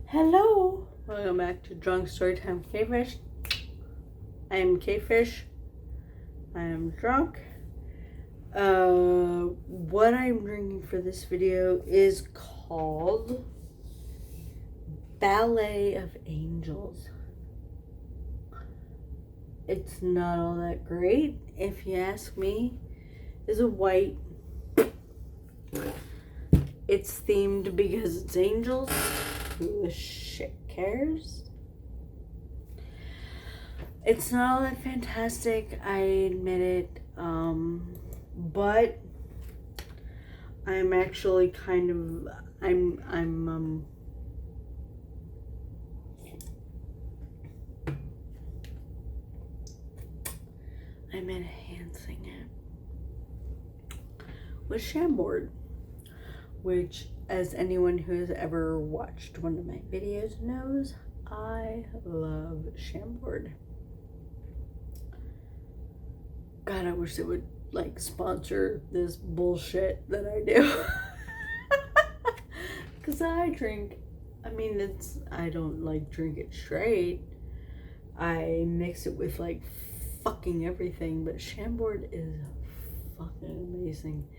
Hello, welcome back to Drunk Storytime Quefish. I am Quefish. I am drunk. What I'm drinking for this video is called Ballet of Angels. It's not all that great, if you ask me. It's a white. It's themed because it's angels. Who the shit cares? It's not all that fantastic, I admit it, but I'm actually kind of, I'm enhancing it with Chambord, which, as anyone who has ever watched one of my videos knows, I love Chambord. God, I wish they would sponsor this bullshit that I do. Cause I don't drink it straight. I mix it with fucking everything, but Chambord is fucking amazing.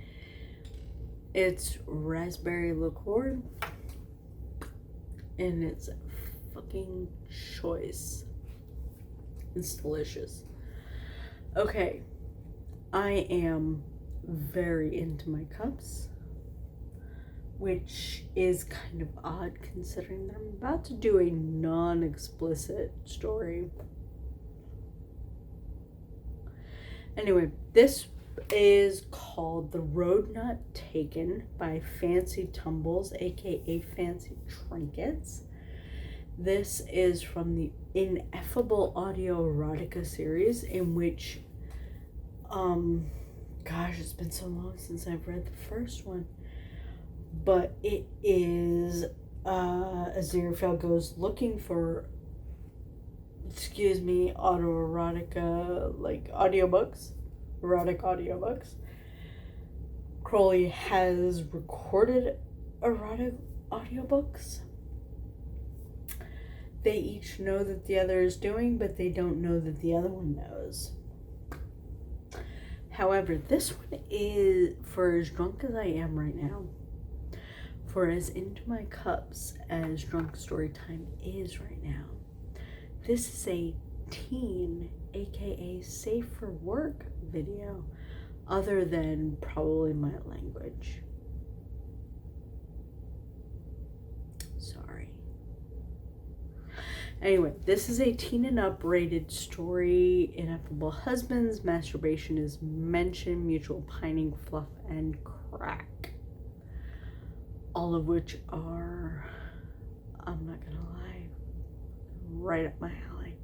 It's raspberry liqueur and it's fucking choice. It's delicious. Okay, I am very into my cups, which is kind of odd considering that I'm about to do a non-explicit story. Anyway, this is called The Road Not Taken by FancyTrinkets, aka FancyTrinkets. This is from the Ineffable Audio Erotica series, in which gosh, it's been so long since I've read the first one, but it is Aziraphale goes looking for autoerotica, audiobooks, erotic audiobooks. Crowley has recorded erotic audiobooks. They each know that the other is doing, but they don't know that the other one knows. However, this one is, for as drunk as I am right now, for as into my cups as Drunk Storytime is right now, this is a teen, aka safe for work video, other than probably my language. Sorry. Anyway, this is a teen and up rated story. Ineffable husbands, masturbation is mentioned, mutual pining, fluff, and crack. All of which are, I'm not gonna lie, right up my alley.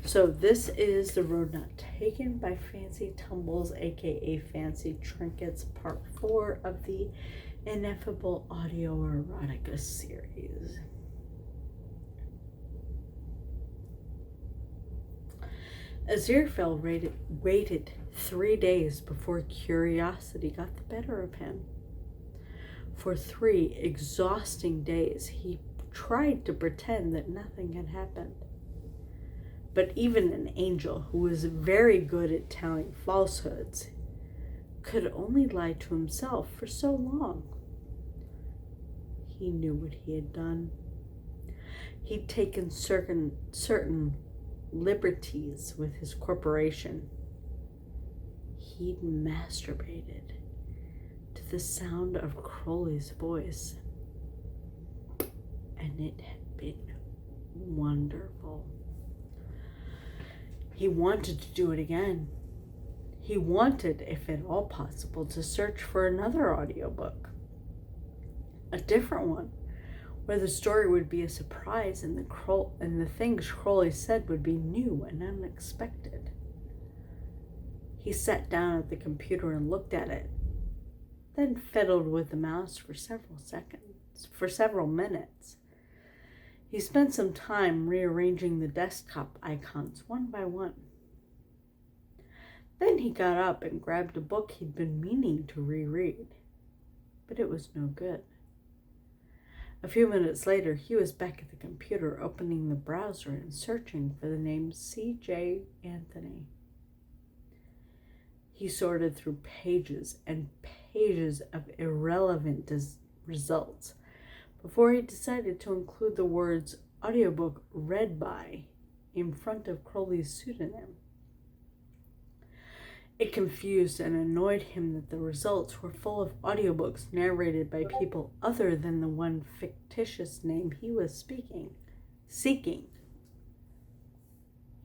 So this is The Road Not Taken by FancyTrinkets, aka FancyTrinkets, part 4 of the Ineffable Audio Erotica series. Aziraphale waited 3 days before curiosity got the better of him. For 3 exhausting days, he tried to pretend that nothing had happened. But even an angel who was very good at telling falsehoods could only lie to himself for so long. He knew what he had done. He'd taken certain liberties with his corporation. He'd masturbated to the sound of Crowley's voice, and it had been wonderful. He wanted to do it again. He wanted, if at all possible, to search for another audiobook, a different one, where the story would be a surprise and the things Crowley said would be new and unexpected. He sat down at the computer and looked at it, then fiddled with the mouse for several minutes. He spent some time rearranging the desktop icons one by one. Then he got up and grabbed a book he'd been meaning to reread, but it was no good. A few minutes later, he was back at the computer, opening the browser and searching for the name C.J. Anthony. He sorted through pages and pages of irrelevant results before he decided to include the words audiobook read by in front of Crowley's pseudonym. It confused and annoyed him that the results were full of audiobooks narrated by people other than the one fictitious name he was seeking.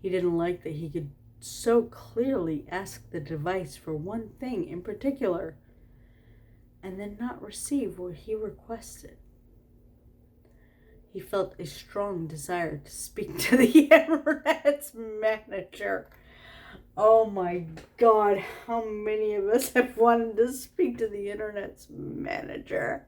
He didn't like that he could so clearly ask the device for one thing in particular and then not receive what he requested. He felt a strong desire to speak to the internet's manager. Oh my God, how many of us have wanted to speak to the internet's manager?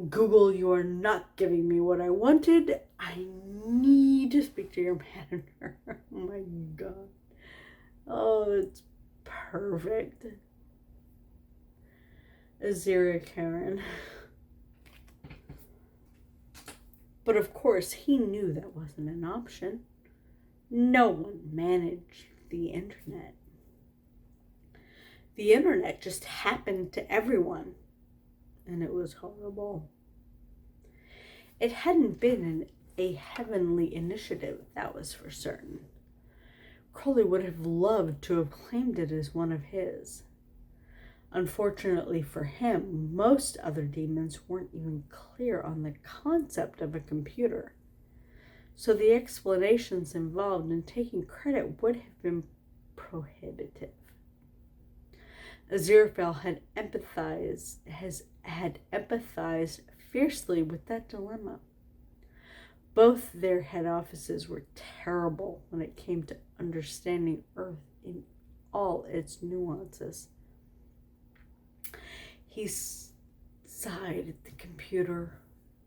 Google, you are not giving me what I wanted. I need to speak to your manager. Oh my God. Oh, it's perfect. Azira Karen. But of course, he knew that wasn't an option. No one managed the internet. The internet just happened to everyone, and it was horrible. It hadn't been a heavenly initiative, that was for certain. Crowley would have loved to have claimed it as one of his. Unfortunately for him, most other demons weren't even clear on the concept of a computer. So the explanations involved in taking credit would have been prohibitive. Aziraphale had empathized fiercely with that dilemma. Both their head offices were terrible when it came to understanding Earth in all its nuances. He sighed at the computer,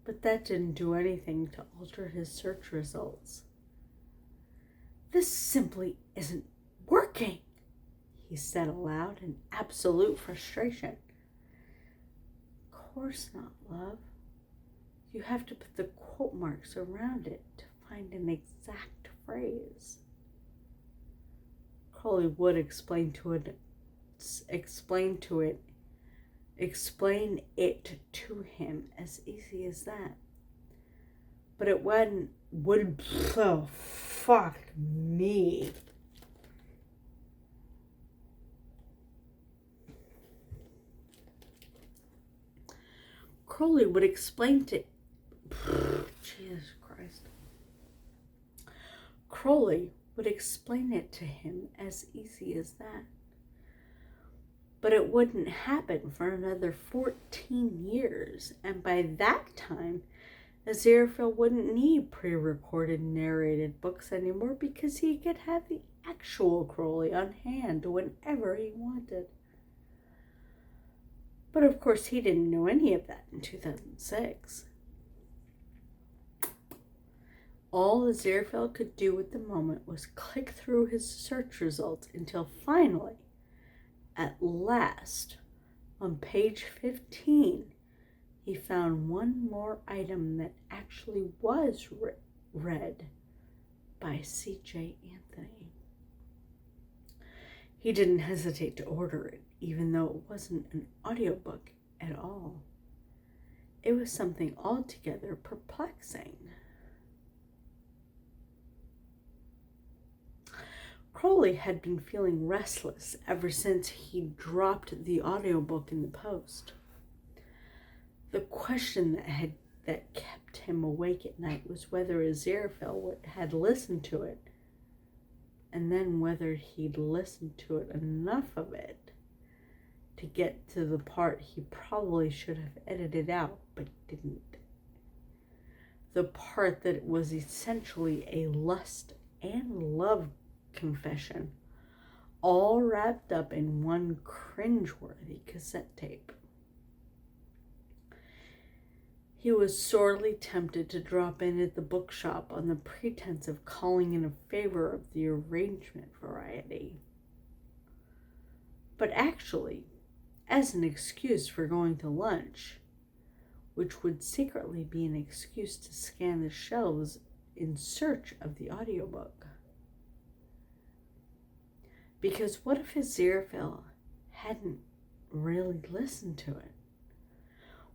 but that didn't do anything to alter his search results. This simply isn't working, he said aloud in absolute frustration. Of course not, love. You have to put the quote marks around it to find an exact phrase. Crowley would explain it to him as easy as that. But it would oh, fuck me. Crowley would explain to Jesus Christ. Crowley would explain it to him as easy as that. But it wouldn't happen for another 14 years, and by that time, Aziraphale wouldn't need pre-recorded narrated books anymore because he could have the actual Crowley on hand whenever he wanted. But of course, he didn't know any of that in 2006. All Aziraphale could do at the moment was click through his search results until finally, at last, on page 15, he found one more item that actually was read by C.J. Anthony. He didn't hesitate to order it, even though it wasn't an audiobook at all. It was something altogether perplexing. Crowley had been feeling restless ever since he dropped the audiobook in the post. The question that kept him awake at night was whether Aziraphale had listened to it, and then whether he'd listened to it enough of it to get to the part he probably should have edited out but didn't. The part that was essentially a lust and love confession, all wrapped up in one cringeworthy cassette tape. He was sorely tempted to drop in at the bookshop on the pretense of calling in a favor of the arrangement variety. But actually, as an excuse for going to lunch, which would secretly be an excuse to scan the shelves in search of the audiobook. Because what if Aziraphale hadn't really listened to it?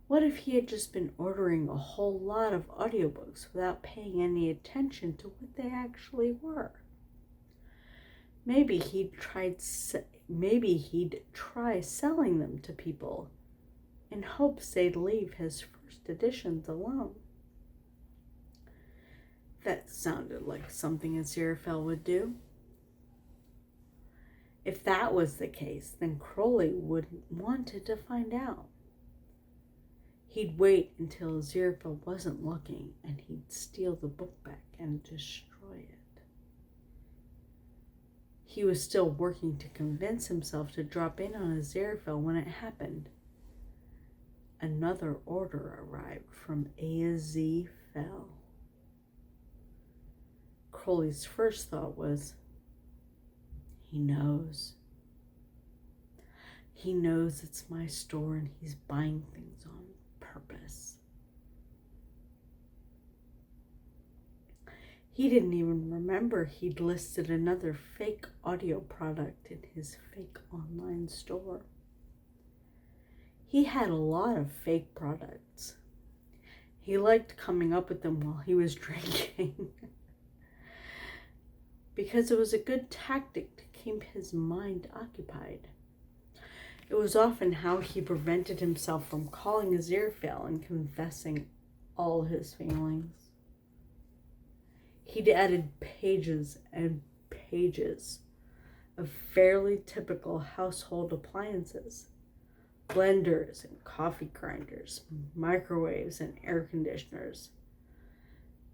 What if he had just been ordering a whole lot of audiobooks without paying any attention to what they actually were? Maybe he'd try selling them to people in hopes they'd leave his first editions alone. That sounded like something Aziraphale would do. If that was the case, then Crowley wouldn't wanted to find out. He'd wait until Aziraphale wasn't looking, and he'd steal the book back and destroy it. He was still working to convince himself to drop in on Aziraphale when it happened. Another order arrived from Aziraphale. Crowley's first thought was, he knows. He knows it's my store and he's buying things on purpose. He didn't even remember he'd listed another fake audio product in his fake online store. He had a lot of fake products. He liked coming up with them while he was drinking because it was a good tactic to keep his mind occupied. It was often how he prevented himself from calling Aziraphale and confessing all his feelings. He'd added pages and pages of fairly typical household appliances, blenders and coffee grinders, microwaves and air conditioners.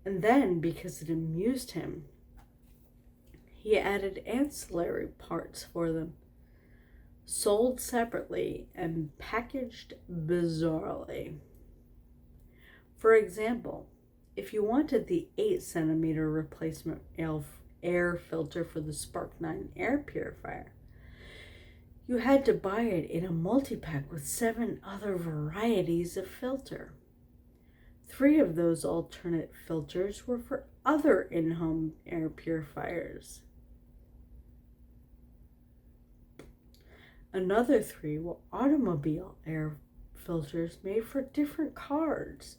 And then, because it amused him, he added ancillary parts for them, sold separately and packaged bizarrely. For example, if you wanted the 8-centimeter replacement air filter for the Spark 9 air purifier, you had to buy it in a multi-pack with 7 other varieties of filter. 3 of those alternate filters were for other in-home air purifiers. Another 3 were automobile air filters made for different cars.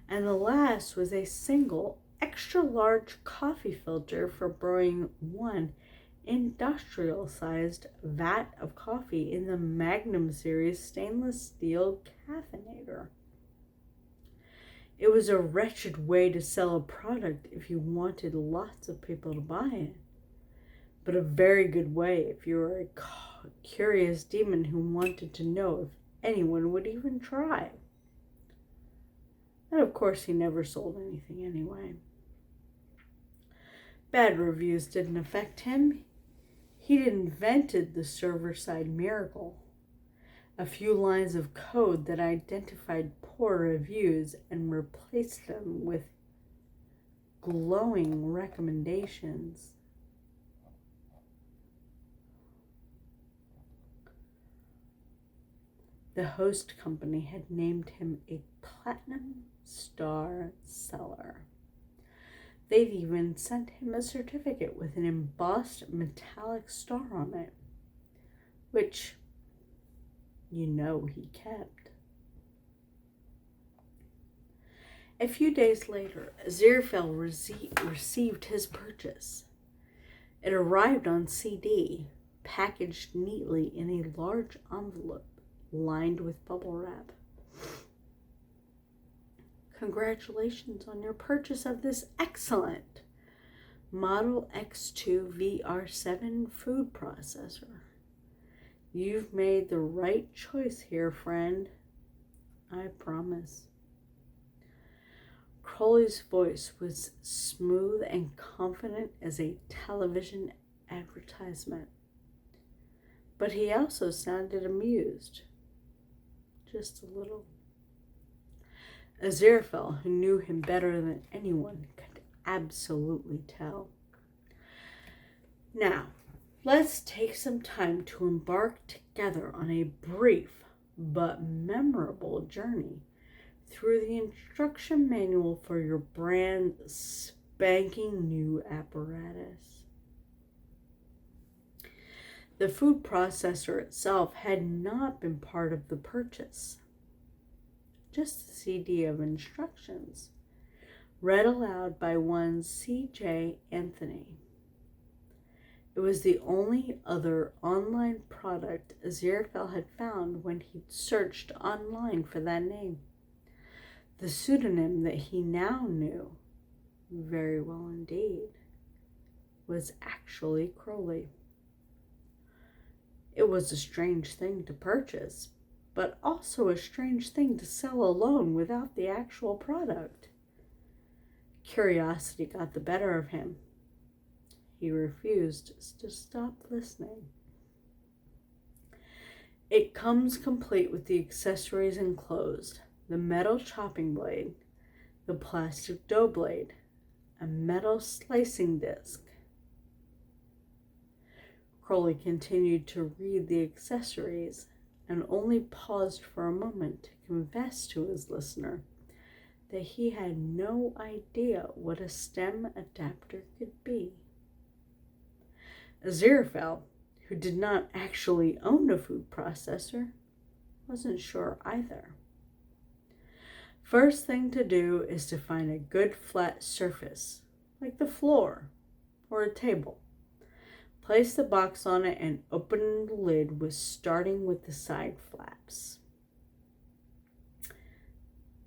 And the last was a single extra-large coffee filter for brewing 1 industrial-sized vat of coffee in the Magnum series stainless steel caffeinator. It was a wretched way to sell a product if you wanted lots of people to buy it, but a very good way if you were a curious demon who wanted to know if anyone would even try. And of course, he never sold anything anyway. Bad reviews didn't affect him. He'd invented the server-side miracle, a few lines of code that identified poor reviews and replaced them with glowing recommendations. The host company had named him a platinum star seller. They'd even sent him a certificate with an embossed metallic star on it, which, he kept. A few days later, Aziraphale received his purchase. It arrived on CD, packaged neatly in a large envelope lined with bubble wrap. Congratulations on your purchase of this excellent Model X2 VR7 food processor. You've made the right choice here, friend. I promise. Crowley's voice was smooth and confident as a television advertisement, but he also sounded amused. Just a little. Aziraphale, who knew him better than anyone, could absolutely tell. Now, let's take some time to embark together on a brief but memorable journey through the instruction manual for your brand spanking new apparatus. The food processor itself had not been part of the purchase, just a CD of instructions, read aloud by one C.J. Anthony. It was the only other online product Aziraphale had found when he'd searched online for that name. The pseudonym that he now knew very well indeed was actually Crowley. It was a strange thing to purchase, but also a strange thing to sell alone without the actual product. Curiosity got the better of him. He refused to stop listening. It comes complete with the accessories enclosed: the metal chopping blade, the plastic dough blade, a metal slicing disc. Crowley continued to read the accessories and only paused for a moment to confess to his listener that he had no idea what a stem adapter could be. Aziraphale, who did not actually own a food processor, wasn't sure either. First thing to do is to find a good flat surface, like the floor or a table. Place the box on it and open the lid, starting with the side flaps.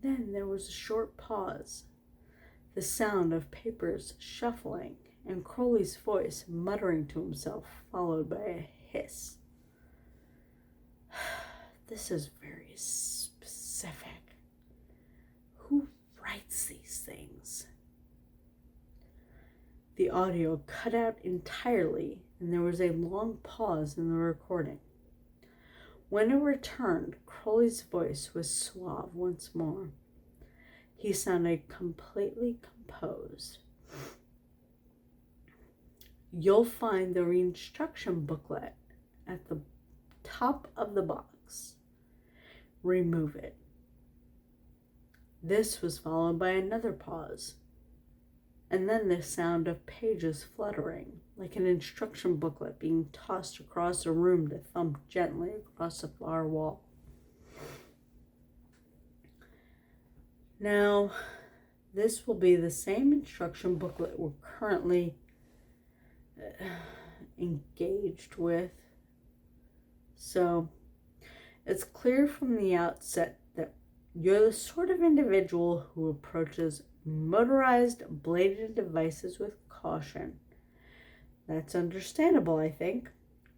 Then there was a short pause, the sound of papers shuffling, and Crowley's voice muttering to himself, followed by a hiss. This is very specific. Who writes these things? The audio cut out entirely, and there was a long pause in the recording. When it returned, Crowley's voice was suave once more. He sounded completely composed. You'll find the instruction booklet at the top of the box. Remove it. This was followed by another pause, and then the sound of pages fluttering, like an instruction booklet being tossed across a room to thump gently across a far wall. Now, this will be the same instruction booklet we're currently engaged with. So, it's clear from the outset that you're the sort of individual who approaches motorized bladed devices with caution. That's understandable, I think,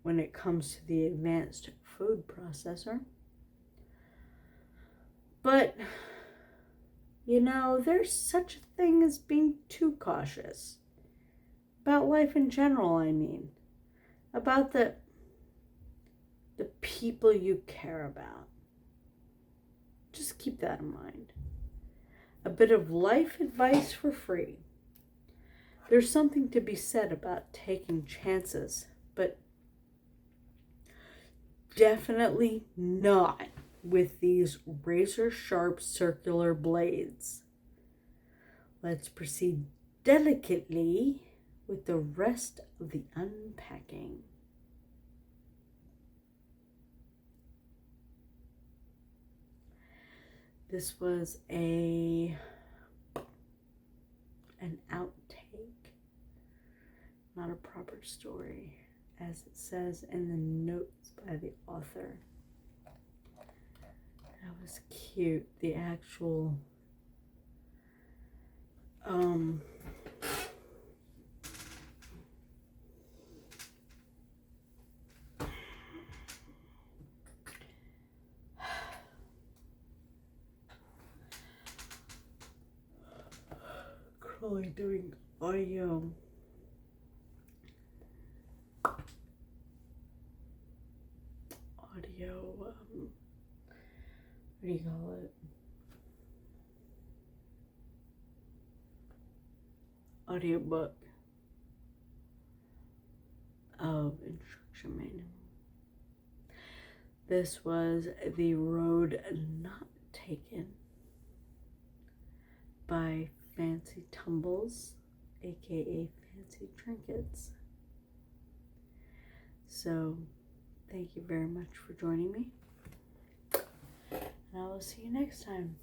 when it comes to the advanced food processor. But, there's such a thing as being too cautious. About life in general, I mean. About the people you care about. Just keep that in mind. A bit of life advice for free. There's something to be said about taking chances, but definitely not with these razor-sharp circular blades. Let's proceed delicately with the rest of the unpacking. This was an outtake, not a proper story, as it says in the notes by the author. That was cute. The actual Crowley doing audio. What do you call it? Audiobook of instruction manual. This was The Road Not Taken by Fancy Tumbles, aka Fancy Trinkets. So, thank you very much for joining me, and I will see you next time.